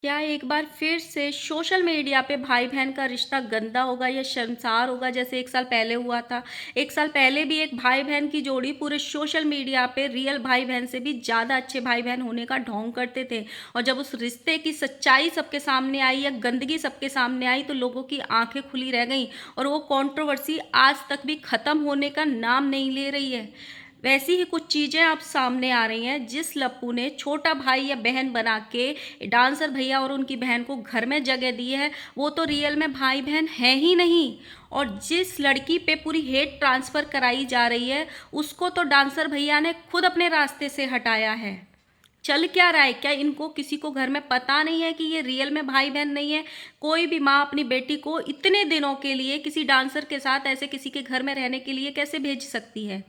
क्या एक बार फिर से सोशल मीडिया पे भाई बहन का रिश्ता गंदा होगा या शर्मसार होगा, जैसे एक साल पहले हुआ था। एक साल पहले भी एक भाई बहन की जोड़ी पूरे सोशल मीडिया पे रियल भाई बहन से भी ज़्यादा अच्छे भाई बहन होने का ढोंग करते थे। और जब उस रिश्ते की सच्चाई सबके सामने आई या गंदगी सबके सामने आई तो लोगों की आंखें खुली रह गईं। और वो कंट्रोवर्सी आज तक भी ख़त्म होने का नाम नहीं ले रही है। वैसी ही कुछ चीज़ें अब सामने आ रही हैं। जिस लप्पू ने छोटा भाई या बहन बना के डांसर भैया और उनकी बहन को घर में जगह दी है, वो तो रियल में भाई बहन है ही नहीं। और जिस लड़की पे पूरी हेट ट्रांसफ़र कराई जा रही है, उसको तो डांसर भैया ने खुद अपने रास्ते से हटाया है। चल क्या रहा है? क्या इनको किसी को घर में पता नहीं है कि ये रियल में भाई बहन नहीं है? कोई भी माँ अपनी बेटी को इतने दिनों के लिए किसी डांसर के साथ ऐसे किसी के घर में रहने के लिए कैसे भेज सकती है?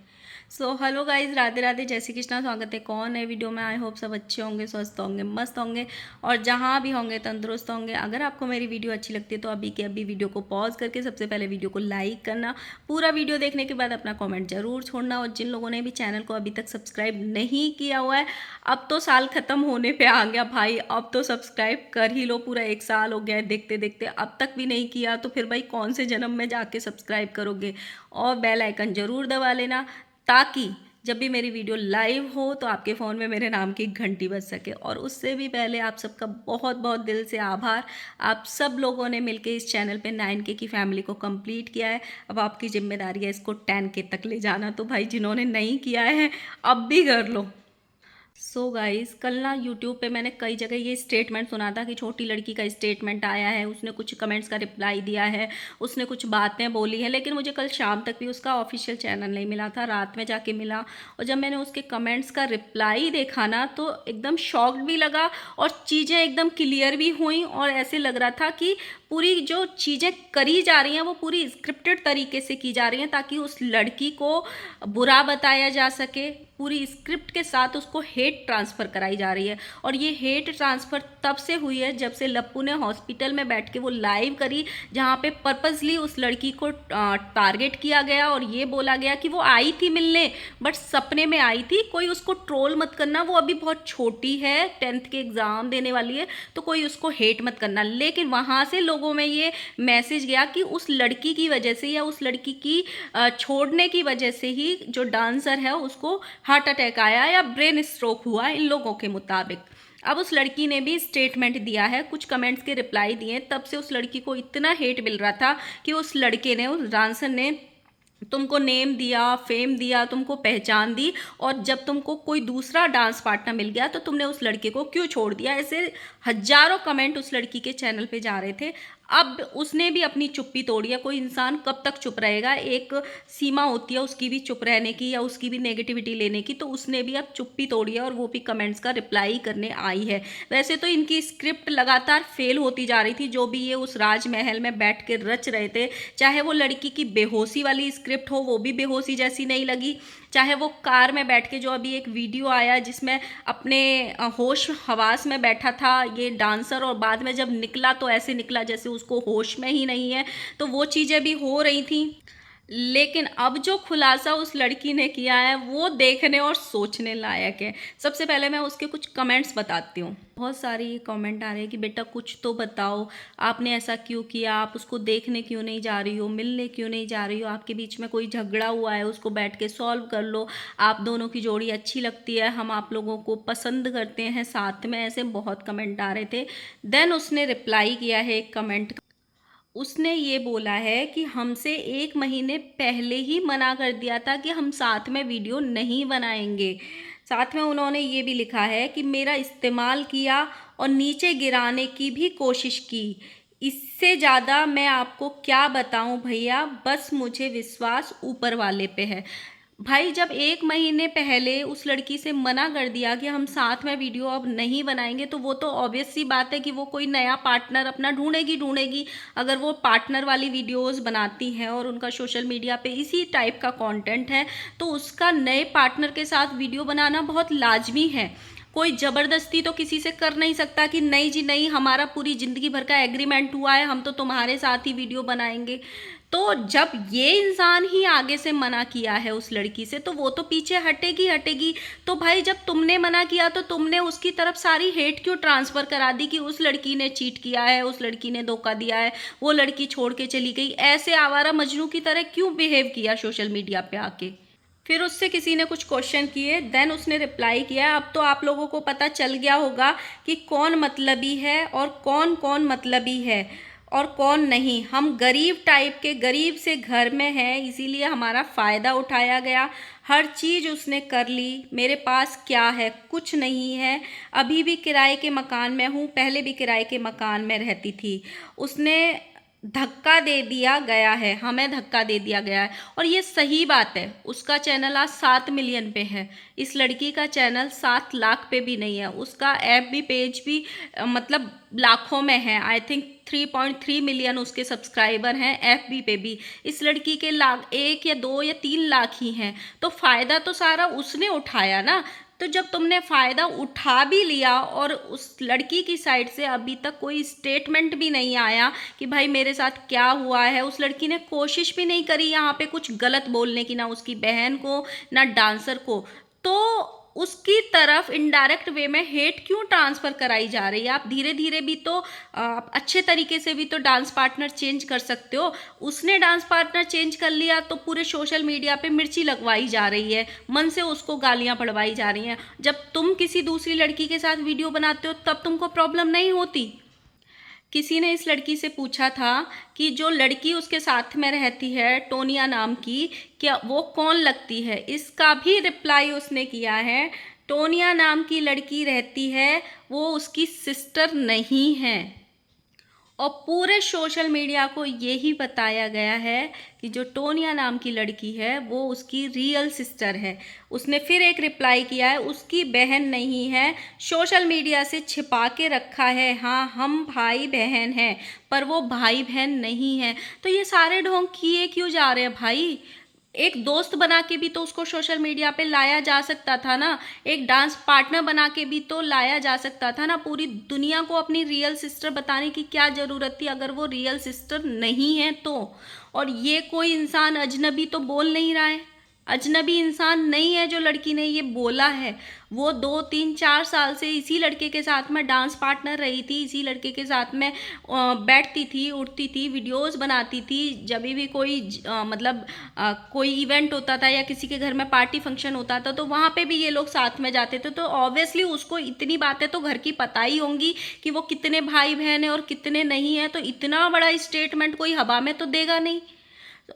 So hello guys, Radhe Radhe, जय श्री कृष्णा। स्वागत है कौन है वीडियो में। आई होप सब अच्छे होंगे, स्वस्थ होंगे, मस्त होंगे और जहाँ भी होंगे तंदुरुस्त होंगे। अगर आपको मेरी वीडियो अच्छी लगती है तो अभी के अभी वीडियो को पॉज करके सबसे पहले वीडियो को लाइक करना, पूरा वीडियो देखने के बाद अपना कमेंट जरूर छोड़ना। और जिन लोगों ने भी चैनल को अभी तक सब्सक्राइब नहीं किया हुआ है, अब तो साल ख़त्म होने पे आ गया भाई, अब तो सब्सक्राइब कर ही लो। पूरा एक साल हो गया है देखते देखते, अब तक भी नहीं किया तो फिर भाई कौन से जन्म में जाके सब्सक्राइब करोगे। और बेल आइकन ज़रूर दबा लेना ताकि जब भी मेरी वीडियो लाइव हो तो आपके फ़ोन में मेरे नाम की घंटी बज सके। और उससे भी पहले आप सबका बहुत बहुत दिल से आभार। आप सब लोगों ने मिलके इस चैनल पे 9K की फैमिली को कंप्लीट किया है। अब आपकी जिम्मेदारी है इसको 10K तक ले जाना। तो भाई जिन्होंने नहीं किया है अब भी कर लो। सो गाइस, कल ना यूट्यूब पे मैंने कई जगह ये स्टेटमेंट सुना था कि छोटी लड़की का स्टेटमेंट आया है, उसने कुछ कमेंट्स का रिप्लाई दिया है, उसने कुछ बातें बोली है। लेकिन मुझे कल शाम तक भी उसका ऑफिशियल चैनल नहीं मिला था, रात में जाके मिला। और जब मैंने उसके कमेंट्स का रिप्लाई देखा ना तो एकदम शॉक्ड भी लगा और चीज़ें एकदम क्लियर भी हुई। और ऐसे लग रहा था कि पूरी जो चीज़ें करी जा रही हैं वो पूरी स्क्रिप्टेड तरीके से की जा रही हैं ताकि उस लड़की को बुरा बताया जा सके। पूरी स्क्रिप्ट के साथ उसको हेट ट्रांसफ़र कराई जा रही है। और ये हेट ट्रांसफ़र तब से हुई है जब से लप्पू ने हॉस्पिटल में बैठ के वो लाइव करी, जहाँ पे पर्पसली उस लड़की को टारगेट किया गया और ये बोला गया कि वो आई थी मिलने बट सपने में आई थी। कोई उसको ट्रोल मत करना, वो अभी बहुत छोटी है, 10th के एग्ज़ाम देने वाली है, तो कोई उसको हेट मत करना। लेकिन वहाँ से लोगों में ये मैसेज गया कि उस लड़की की वजह से या उस लड़की की छोड़ने की वजह से ही जो डांसर है उसको हार्ट अटैक आया या ब्रेन स्ट्रोक हुआ, इन लोगों के मुताबिक। अब उस लड़की ने भी स्टेटमेंट दिया है, कुछ कमेंट्स के रिप्लाई दिए। तब से उस लड़की को इतना हेट मिल रहा था कि उस लड़के ने, उस डांसर ने तुमको नेम दिया, फेम दिया, तुमको पहचान दी। और जब तुमको कोई दूसरा डांस पार्टनर मिल गया तो तुमने उस लड़के को क्यों छोड़ दिया। ऐसे हजारों कमेंट उस लड़की के चैनल पे जा रहे थे। अब उसने भी अपनी चुप्पी तोड़ी है। कोई इंसान कब तक चुप रहेगा, एक सीमा होती है उसकी भी चुप रहने की या उसकी भी नेगेटिविटी लेने की। तो उसने भी अब चुप्पी तोड़ी है और वो भी कमेंट्स का रिप्लाई करने आई है। वैसे तो इनकी स्क्रिप्ट लगातार फेल होती जा रही थी, जो भी ये उस राजमहल में बैठ के रच रहे थे। चाहे वो लड़की की बेहोशी वाली स्क्रिप्ट हो, वो भी बेहोशी जैसी नहीं लगी। चाहे वो कार में बैठ के, जो अभी एक वीडियो आया जिसमें अपने होश हवास में बैठा था ये डांसर और बाद में जब निकला तो ऐसे निकला जैसे उसको होश में ही नहीं है, तो वो चीज़ें भी हो रही थी। लेकिन अब जो खुलासा उस लड़की ने किया है वो देखने और सोचने लायक है। सबसे पहले मैं उसके कुछ कमेंट्स बताती हूँ। बहुत सारी कमेंट आ रहे हैं कि बेटा कुछ तो बताओ, आपने ऐसा क्यों किया, आप उसको देखने क्यों नहीं जा रही हो, मिलने क्यों नहीं जा रही हो, आपके बीच में कोई झगड़ा हुआ है उसको बैठ के सॉल्व कर लो, आप दोनों की जोड़ी अच्छी लगती है, हम आप लोगों को पसंद करते हैं साथ में। ऐसे बहुत कमेंट आ रहे थे। देन उसने रिप्लाई किया है एक कमेंट। उसने ये बोला है कि हमसे 1 महीने पहले ही मना कर दिया था कि हम साथ में वीडियो नहीं बनाएंगे। साथ में उन्होंने ये भी लिखा है कि मेरा इस्तेमाल किया और नीचे गिराने की भी कोशिश की। इससे ज़्यादा मैं आपको क्या बताऊं भैया, बस मुझे विश्वास ऊपर वाले पे है। भाई जब 1 महीने पहले उस लड़की से मना कर दिया कि हम साथ में वीडियो अब नहीं बनाएंगे, तो वो तो ऑब्वियस सी बात है कि वो कोई नया पार्टनर अपना ढूंढेगी। अगर वो पार्टनर वाली वीडियोस बनाती हैं और उनका सोशल मीडिया पे इसी टाइप का कंटेंट है तो उसका नए पार्टनर के साथ वीडियो बनाना बहुत लाजमी है। कोई ज़बरदस्ती तो किसी से कर नहीं सकता कि नहीं जी नहीं, हमारा पूरी ज़िंदगी भर का एग्रीमेंट हुआ है, हम तो तुम्हारे साथ ही वीडियो बनाएंगे। तो जब ये इंसान ही आगे से मना किया है उस लड़की से, तो वो तो पीछे हटेगी हटेगी। तो भाई जब तुमने मना किया तो तुमने उसकी तरफ सारी हेट क्यों ट्रांसफ़र करा दी कि उस लड़की ने चीट किया है, उस लड़की ने धोखा दिया है, वो लड़की छोड़ के चली गई। ऐसे आवारा मजनू की तरह क्यों बिहेव किया सोशल मीडिया पे आके। फिर उससे किसी ने कुछ क्वेश्चन किए, देन उसने रिप्लाई किया। अब तो आप लोगों को पता चल गया होगा कि कौन मतलबी है और कौन कौन मतलबी है और कौन नहीं। हम गरीब टाइप के, गरीब से घर में हैं, इसीलिए हमारा फ़ायदा उठाया गया। हर चीज़ उसने कर ली। मेरे पास क्या है? कुछ नहीं है। अभी भी किराए के मकान में हूँ, पहले भी किराए के मकान में रहती थी। उसने धक्का दे दिया गया है, हमें धक्का दे दिया गया है, और ये सही बात है। उसका चैनल आज 7 मिलियन पे है, इस लड़की का चैनल 7 लाख पे भी नहीं है। उसका एफबी पेज भी मतलब लाखों में है। आई थिंक 3.3 मिलियन उसके सब्सक्राइबर हैं एफबी पे भी। इस लड़की के लाख 1 या 2 या 3 लाख ही हैं। तो फ़ायदा तो सारा उसने उठाया ना। तो जब तुमने फ़ायदा उठा भी लिया और उस लड़की की साइड से अभी तक कोई स्टेटमेंट भी नहीं आया कि भाई मेरे साथ क्या हुआ है, उस लड़की ने कोशिश भी नहीं करी यहाँ पे कुछ गलत बोलने की, ना उसकी बहन को ना डांसर को, तो उसकी तरफ इनडायरेक्ट वे में हेट क्यों ट्रांसफ़र कराई जा रही है। आप धीरे धीरे भी तो अच्छे तरीके से भी तो डांस पार्टनर चेंज कर सकते हो। उसने डांस पार्टनर चेंज कर लिया तो पूरे सोशल मीडिया पे मिर्ची लगवाई जा रही है, मन से उसको गालियां पड़वाई जा रही हैं। जब तुम किसी दूसरी लड़की के साथ वीडियो बनाते हो तब तुमको प्रॉब्लम नहीं होती। किसी ने इस लड़की से पूछा था कि जो लड़की उसके साथ में रहती है टोनिया नाम की, क्या वो कौन लगती है। इसका भी रिप्लाई उसने किया है। टोनिया नाम की लड़की रहती है, वो उसकी सिस्टर नहीं है। और पूरे सोशल मीडिया को यही बताया गया है कि जो टोनिया नाम की लड़की है वो उसकी रियल सिस्टर है। उसने फिर एक रिप्लाई किया है, उसकी बहन नहीं है, सोशल मीडिया से छिपा के रखा है। हाँ, हम भाई बहन हैं, पर वो भाई बहन नहीं है। तो ये सारे ढोंग किए क्यों जा रहे हैं भाई। एक दोस्त बना के भी तो उसको सोशल मीडिया पे लाया जा सकता था ना। एक डांस पार्टनर बना के भी तो लाया जा सकता था ना। पूरी दुनिया को अपनी रियल सिस्टर बताने की क्या ज़रूरत थी अगर वो रियल सिस्टर नहीं है तो। और ये कोई इंसान अजनबी तो बोल नहीं रहा है, अजनबी इंसान नहीं है जो लड़की ने ये बोला है। वो 2 3 4 साल से इसी लड़के के साथ में डांस पार्टनर रही थी, इसी लड़के के साथ में बैठती थी, उठती थी, वीडियोस बनाती थी। जब भी कोई मतलब कोई इवेंट होता था या किसी के घर में पार्टी फंक्शन होता था तो वहाँ पे भी ये लोग साथ में जाते थे। तो ऑब्वियसली उसको इतनी बातें तो घर की पता ही होंगी कि वो कितने भाई बहन हैं और कितने नहीं हैं। तो इतना बड़ा स्टेटमेंट कोई हवा में तो देगा नहीं।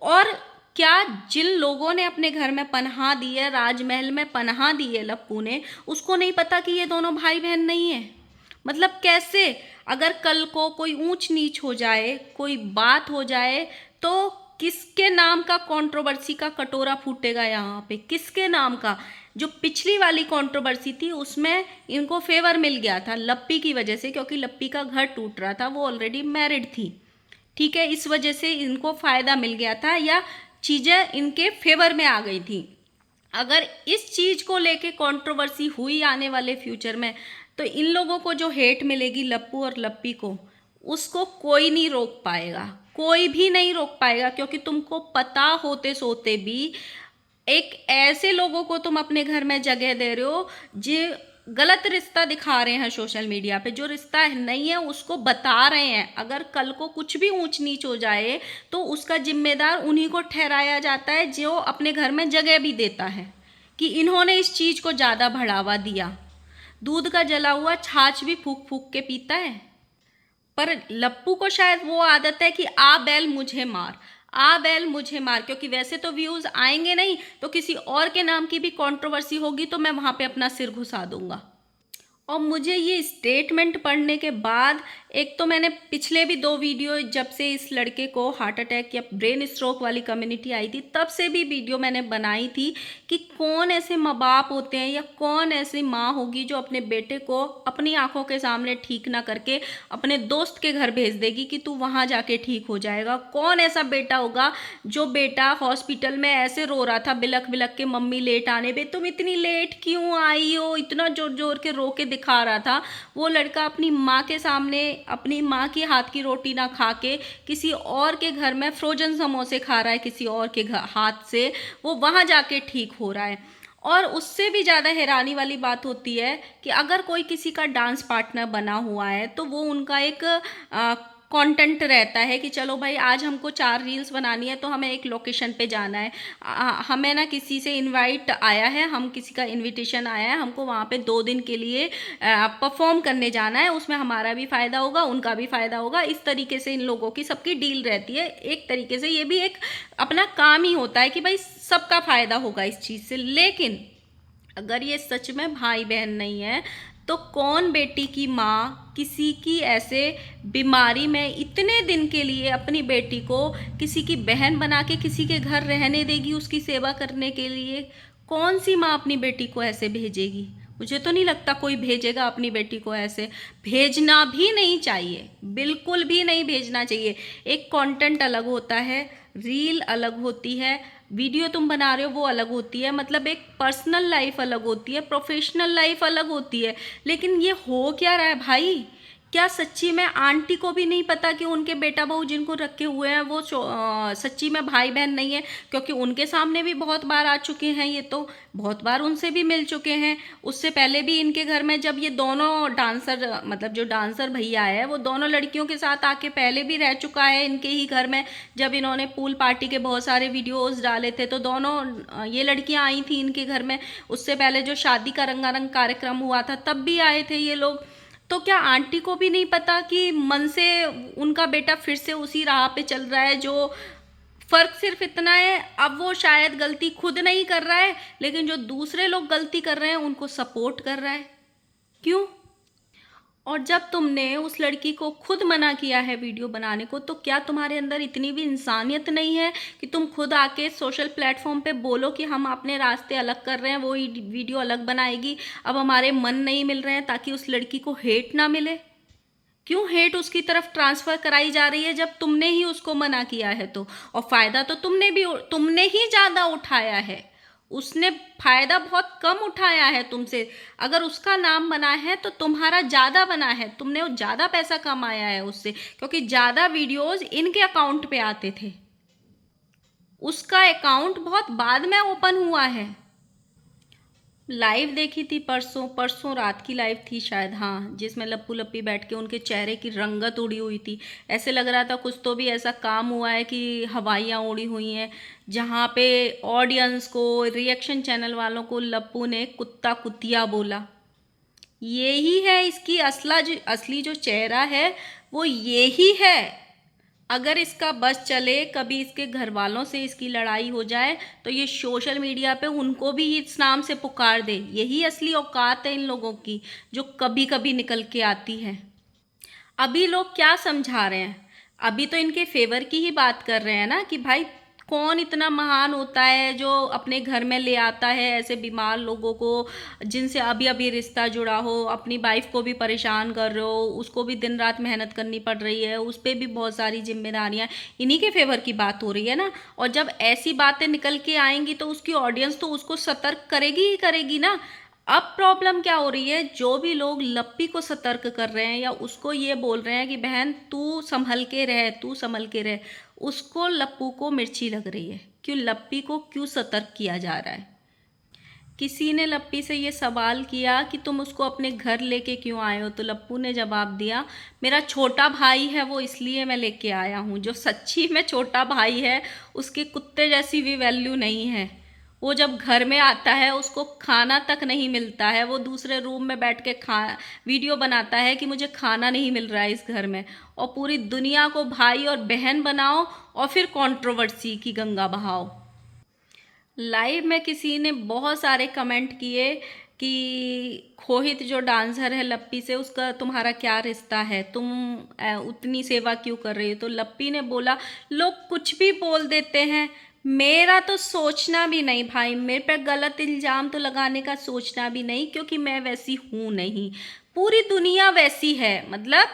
और क्या जिन लोगों ने अपने घर में पनाह दी है, राजमहल में पनाह दी है लप्पू ने, उसको नहीं पता कि ये दोनों भाई बहन नहीं है। मतलब कैसे। अगर कल को कोई ऊंच नीच हो जाए, कोई बात हो जाए, तो किसके नाम का कंट्रोवर्सी का कटोरा फूटेगा यहाँ पे, किसके नाम का। जो पिछली वाली कंट्रोवर्सी थी उसमें इनको फेवर मिल गया था लप्पी की वजह से, क्योंकि लप्पी का घर टूट रहा था, वो ऑलरेडी मैरिड थी। ठीक है, इस वजह से इनको फ़ायदा मिल गया था या चीज़ें इनके फेवर में आ गई थी। अगर इस चीज़ को लेके कंट्रोवर्सी हुई आने वाले फ्यूचर में, तो इन लोगों को जो हेट मिलेगी लप्पू और लप्पी को, उसको कोई नहीं रोक पाएगा, कोई भी नहीं रोक पाएगा। क्योंकि तुमको पता होते सोते भी एक ऐसे लोगों को तुम अपने घर में जगह दे रहे हो जो गलत रिश्ता दिखा रहे हैं सोशल मीडिया पे, जो रिश्ता नहीं है उसको बता रहे हैं। अगर कल को कुछ भी ऊंच नीच हो जाए तो उसका जिम्मेदार उन्हीं को ठहराया जाता है जो अपने घर में जगह भी देता है कि इन्होंने इस चीज़ को ज़्यादा बढ़ावा दिया। दूध का जला हुआ छाछ भी फूक फूक के पीता है। पर लप्पू को शायद वो आदत है कि आ बैल मुझे मार, आ बैल मुझे मार। क्योंकि वैसे तो व्यूज़ आएंगे नहीं, तो किसी और के नाम की भी कंट्रोवर्सी होगी तो मैं वहाँ पे अपना सिर घुसा दूंगा। और मुझे ये स्टेटमेंट पढ़ने के बाद, एक तो मैंने पिछले भी 2 वीडियो, जब से इस लड़के को हार्ट अटैक या ब्रेन स्ट्रोक वाली कम्युनिटी आई थी तब से भी वीडियो मैंने बनाई थी कि कौन ऐसे माँ बाप होते हैं या कौन ऐसी माँ होगी जो अपने बेटे को अपनी आंखों के सामने ठीक ना करके अपने दोस्त के घर भेज देगी कि तू वहाँ जाके ठीक हो जाएगा। कौन ऐसा बेटा होगा जो बेटा हॉस्पिटल में ऐसे रो रहा था बिलख बिलख के, मम्मी लेट आने पे, तुम इतनी लेट क्यों आई हो, इतना जोर जोर के रो के दिखा रहा था, वो लड़का अपनी माँ के सामने अपनी माँ की हाथ की रोटी ना खा के किसी और के घर में फ्रोजन समोसे खा रहा है, किसी और के हाथ से, वो वहाँ जाके ठीक हो रहा है। और उससे भी ज़्यादा हैरानी वाली बात होती है कि अगर कोई किसी का डांस पार्टनर बना हुआ है तो वो उनका एक कंटेंट रहता है कि चलो भाई आज हमको 4 रील्स बनानी है तो हमें एक लोकेशन पे जाना है, हमें ना किसी से इनवाइट आया है, हम किसी का इनविटेशन आया है, हमको वहाँ पे 2 दिन के लिए परफॉर्म करने जाना है, उसमें हमारा भी फ़ायदा होगा, उनका भी फ़ायदा होगा। इस तरीके से इन लोगों की सबकी डील रहती है। एक तरीके से ये भी एक अपना काम ही होता है कि भाई सबका फ़ायदा होगा इस चीज़ से। लेकिन अगर ये सच में भाई बहन नहीं है तो कौन बेटी की माँ किसी की ऐसे बीमारी में इतने दिन के लिए अपनी बेटी को किसी की बहन बना के किसी के घर रहने देगी उसकी सेवा करने के लिए? कौन सी माँ अपनी बेटी को ऐसे भेजेगी? मुझे तो नहीं लगता कोई भेजेगा अपनी बेटी को ऐसे। भेजना भी नहीं चाहिए, बिल्कुल भी नहीं भेजना चाहिए। एक कंटेंट अलग होता है, रील अलग होती है, वीडियो तुम बना रहे हो वो अलग होती है, मतलब एक पर्सनल लाइफ अलग होती है, प्रोफेशनल लाइफ अलग होती है। लेकिन ये हो क्या रहा है भाई? क्या सच्ची में आंटी को भी नहीं पता कि उनके बेटा बहू जिनको रखे हुए हैं वो सच्ची में भाई बहन नहीं है? क्योंकि उनके सामने भी बहुत बार आ चुके हैं, ये तो बहुत बार उनसे भी मिल चुके हैं। उससे पहले भी इनके घर में जब ये दोनों डांसर, मतलब जो डांसर भैया है वो दोनों लड़कियों के साथ आके पहले भी रह चुका है इनके ही घर में। जब इन्होंने पूल पार्टी के बहुत सारे वीडियोस डाले थे तो दोनों ये लड़कियां आई थी इनके घर में। उससे पहले जो शादी का रंगारंग कार्यक्रम हुआ था तब भी आए थे ये लोग। तो क्या आंटी को भी नहीं पता कि मन से उनका बेटा फिर से उसी राह पे चल रहा है? जो फर्क सिर्फ इतना है, अब वो शायद गलती खुद नहीं कर रहा है लेकिन जो दूसरे लोग गलती कर रहे हैं उनको सपोर्ट कर रहा है। क्यों? और जब तुमने उस लड़की को खुद मना किया है वीडियो बनाने को तो क्या तुम्हारे अंदर इतनी भी इंसानियत नहीं है कि तुम खुद आके सोशल प्लेटफॉर्म पे बोलो कि हम अपने रास्ते अलग कर रहे हैं, वो वीडियो अलग बनाएगी, अब हमारे मन नहीं मिल रहे हैं, ताकि उस लड़की को हेट ना मिले? क्यों हेट उसकी तरफ ट्रांसफर कराई जा रही है जब तुमने ही उसको मना किया है तो? और फायदा तो तुमने ही ज्यादा उठाया है, उसने फायदा बहुत कम उठाया है तुमसे। अगर उसका नाम बना है तो तुम्हारा ज्यादा बना है, तुमने ज्यादा पैसा कमाया है उससे, क्योंकि ज्यादा वीडियोस इनके अकाउंट पे आते थे, उसका अकाउंट बहुत बाद में ओपन हुआ है। लाइव देखी थी परसों परसों रात की लाइव थी शायद, हाँ, जिसमें लप्पू लप्पी बैठ के उनके चेहरे की रंगत उड़ी हुई थी। ऐसे लग रहा था कुछ तो भी ऐसा काम हुआ है कि हवाइयाँ उड़ी हुई हैं, जहाँ पे ऑडियंस को, रिएक्शन चैनल वालों को लप्पू ने कुत्ता कुतिया बोला। यही है इसकी असली जो चेहरा है, वो यही है। अगर इसका बस चले, कभी इसके घर वालों से इसकी लड़ाई हो जाए तो ये सोशल मीडिया पे उनको भी इस नाम से पुकार दे। यही असली औकात है इन लोगों की, जो कभी कभी निकल के आती है। अभी लोग क्या समझा रहे हैं? अभी तो इनके फेवर की ही बात कर रहे हैं ना कि भाई कौन इतना महान होता है जो अपने घर में ले आता है ऐसे बीमार लोगों को, जिनसे अभी अभी रिश्ता जुड़ा हो, अपनी वाइफ को भी परेशान कर रहे हो, उसको भी दिन रात मेहनत करनी पड़ रही है, उस पर भी बहुत सारी जिम्मेदारियां, इन्हीं के फेवर की बात हो रही है ना। और जब ऐसी बातें निकल के आएंगी तो उसकी ऑडियंस तो उसको सतर्क करेगी ही करेगी ना। अब प्रॉब्लम क्या हो रही है, जो भी लोग लप्पी को सतर्क कर रहे हैं या उसको ये बोल रहे हैं कि बहन तू संभल के रह, तू संभल के रह, उसको लप्पू को मिर्ची लग रही है। क्यों? लप्पी को क्यों सतर्क किया जा रहा है? किसी ने लप्पी से ये सवाल किया कि तुम उसको अपने घर लेके क्यों आए हो, तो लप्पू ने जवाब दिया, मेरा छोटा भाई है वो, इसलिए मैं लेके आया हूँ। जो सच्ची में छोटा भाई है उसके कुत्ते जैसी भी वैल्यू नहीं है। वो जब घर में आता है उसको खाना तक नहीं मिलता है, वो दूसरे रूम में बैठ के वीडियो बनाता है कि मुझे खाना नहीं मिल रहा है इस घर में, और पूरी दुनिया को भाई और बहन बनाओ और फिर कंट्रोवर्सी की गंगा बहाओ। लाइव में किसी ने बहुत सारे कमेंट किए कि खोहित जो डांसर है लप्पी से, उसका तुम्हारा क्या रिश्ता है, तुम उतनी सेवा क्यों कर रही हो? तो लप्पी ने बोला, लोग कुछ भी बोल देते हैं, मेरा तो सोचना भी नहीं भाई, मेरे पे गलत इल्ज़ाम तो लगाने का सोचना भी नहीं, क्योंकि मैं वैसी हूँ नहीं, पूरी दुनिया वैसी है। मतलब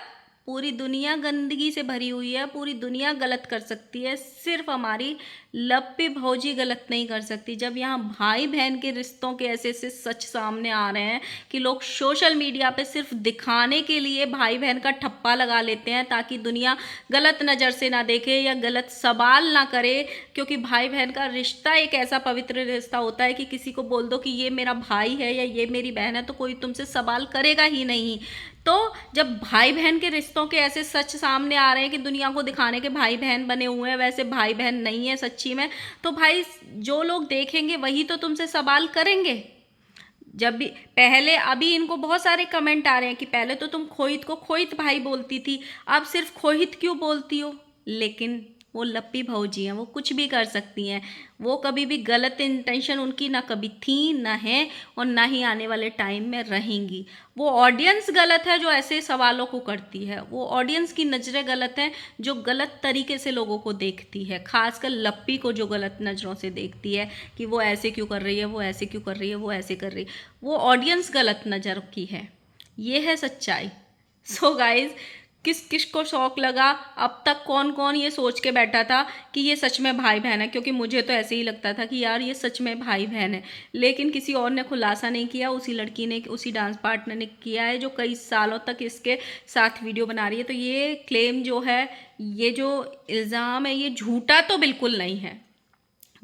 पूरी दुनिया गंदगी से भरी हुई है, पूरी दुनिया गलत कर सकती है, सिर्फ हमारी लप्पी भौजी गलत नहीं कर सकती। जब यहाँ भाई बहन के रिश्तों के ऐसे ऐसे सच सामने आ रहे हैं कि लोग सोशल मीडिया पे सिर्फ दिखाने के लिए भाई बहन का ठप्पा लगा लेते हैं ताकि दुनिया गलत नज़र से ना देखे या गलत सवाल ना करे, क्योंकि भाई बहन का रिश्ता एक ऐसा पवित्र रिश्ता होता है कि किसी को बोल दो कि ये मेरा भाई है या ये मेरी बहन है तो कोई तुमसे सवाल करेगा ही नहीं। तो जब भाई बहन के रिश्तों के ऐसे सच सामने आ रहे हैं कि दुनिया को दिखाने के भाई बहन बने हुए हैं, वैसे भाई बहन नहीं है सच्ची में, तो भाई जो लोग देखेंगे वही तो तुमसे सवाल करेंगे। जब भी पहले, अभी इनको बहुत सारे कमेंट आ रहे हैं कि पहले तो तुम खोहित को खोहित भाई बोलती थी, अब सिर्फ खोहित क्यों बोलती हो। लेकिन वो लप्पी भौजी हैं, वो कुछ भी कर सकती हैं, वो कभी भी गलत इंटेंशन उनकी ना कभी थी ना है और ना ही आने वाले टाइम में रहेंगी। वो ऑडियंस गलत है जो ऐसे सवालों को करती है, वो ऑडियंस की नज़रें गलत हैं जो गलत तरीके से लोगों को देखती है, खासकर लप्पी को जो गलत नज़रों से देखती है कि वो ऐसे क्यों कर रही है, वो ऐसे क्यों कर रही है, वो ऐसे कर रही है, वो ऑडियंस गलत नज़र की है। ये है सच्चाई। सो गाइज, किस किस को शौक लगा, अब तक कौन कौन ये सोच के बैठा था कि ये सच में भाई बहन है, क्योंकि मुझे तो ऐसे ही लगता था कि यार ये सच में भाई बहन है, लेकिन किसी और ने खुलासा नहीं किया, उसी लड़की ने, उसी डांस पार्टनर ने किया है जो कई सालों तक इसके साथ वीडियो बना रही है। तो ये क्लेम जो है, ये जो इल्ज़ाम है, ये झूठा तो बिल्कुल नहीं है,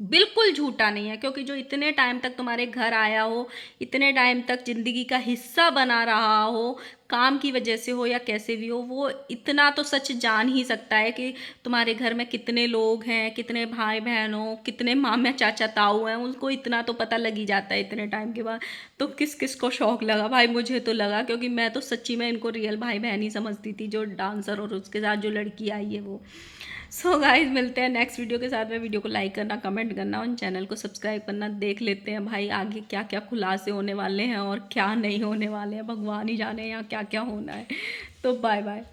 बिल्कुल झूठा नहीं है, क्योंकि जो इतने टाइम तक तुम्हारे घर आया हो, इतने टाइम तक ज़िंदगी का हिस्सा बना रहा हो, काम की वजह से हो या कैसे भी हो, वो इतना तो सच जान ही सकता है कि तुम्हारे घर में कितने लोग हैं, कितने भाई बहन हो, कितने मामे चाचा ताऊ हैं, उनको इतना तो पता लग ही जाता है इतने टाइम के बाद। तो किस किस को शौक लगा भाई, मुझे तो लगा, क्योंकि मैं तो सच्ची में इनको रियल भाई बहन ही समझती थी, जो डांसर और उसके साथ जो लड़की आई है वो। सो गाइज, मिलते हैं नेक्स्ट वीडियो के साथ में। वीडियो को लाइक करना, कमेंट करना और चैनल को सब्सक्राइब करना। देख लेते हैं भाई आगे क्या क्या खुलासे होने वाले हैं और क्या नहीं होने वाले हैं, भगवान ही जाने यहाँ क्या क्या होना है। तो बाय बाय।